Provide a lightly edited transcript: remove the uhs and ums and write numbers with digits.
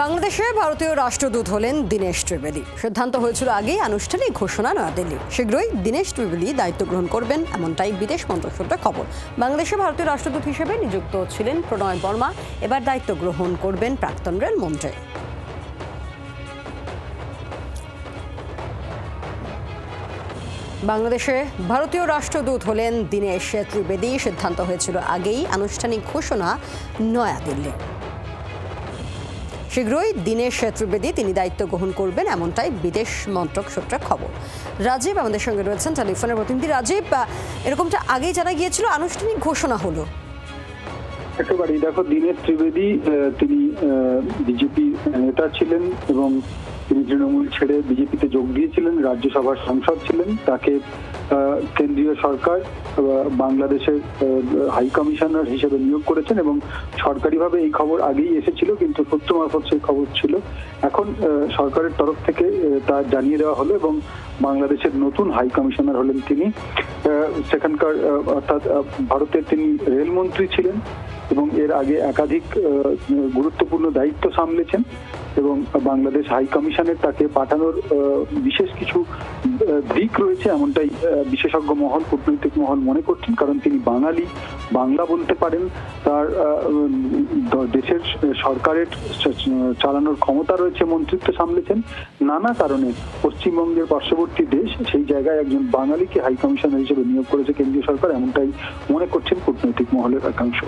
বাংলাদেশে ভারতীয় রাষ্ট্রদূত হলেন দীনেশ ত্রিবেদী। সিদ্ধান্ত হয়েছিল আগেই, আনুষ্ঠানিক ঘোষণা নয়াদিল্লি। শীঘ্রই দীনেশ ত্রিবেদী দায়িত্ব গ্রহণ করবেন, এমনটাই বিদেশ মন্ত্রক সূত্রে খবর। বাংলাদেশে ভারতীয় রাষ্ট্রদূত হিসেবে নিযুক্ত ছিলেন প্রণয় বর্মা, এবার দায়িত্ব গ্রহণ করবেন প্রাক্তন রেলমন্ত্রী। বাংলাদেশে ভারতীয় রাষ্ট্রদূত হলেন দীনেশ ত্রিবেদী। সিদ্ধান্ত হয়েছিল আগেই, আনুষ্ঠানিক ঘোষণা নয়াদিল্লি। শীঘ্রই দীনেশ ত্রিবেদী তিনি দায়িত্ব গ্রহণ করবেন, এমনটাই বিদেশ মন্ত্রক সূত্রে খবর। রাজীব আমাদের সঙ্গে রয়েছেন, টেলিফোনের প্রতিনিধি। রাজীব, এরকমটা আগেই জানা গিয়েছিল, আনুষ্ঠানিক ঘোষণা হলো। একেবারেই দেখো, দীনেশ ত্রিবেদী তিনি বিজেপি নেতা ছিলেন এবং তিনি তৃণমূল ছেড়ে বিজেপিতে যোগ দিয়েছিলেন, রাজ্যসভার সাংসদ ছিলেন। তাকে কেন্দ্রীয় সরকার বাংলাদেশের হাই কমিশনার হিসেবে নিয়োগ করেছেন এবং সরকারিভাবে এই খবর আগেই এসেছিল, কিন্তু সূত্র মারফত সেই খবর ছিল। এখন সরকারের তরফ থেকে তা জানিয়ে দেওয়া হলো এবং বাংলাদেশের নতুন হাই কমিশনার হলেন তিনি। সেখানকার অর্থাৎ ভারতের তিনি রেলমন্ত্রী ছিলেন এবং এর আগে একাধিক গুরুত্বপূর্ণ দায়িত্ব সামলেছেন এবং বাংলাদেশ হাই কমিশনের তাকে পাঠানোর বিশেষ কিছু দিক রয়েছে, এমনটাই বিশেষজ্ঞ মহল, কূটনৈতিক মহল মনে করছেন। কারণ তিনি বাঙালি, বাংলা বলতে পারেন, তার দেশের সরকারের চালানোর ক্ষমতা রয়েছে, মন্ত্রিত্ব সামলেছেন। নানা কারণে পশ্চিমবঙ্গের পার্শ্ববর্তী দেশ, সেই জায়গায় একজন বাঙালিকে হাই কমিশনার হিসেবে নিয়োগ করেছে কেন্দ্রীয় সরকার, এমনটাই মনে করছেন কূটনৈতিক মহলের একাংশ।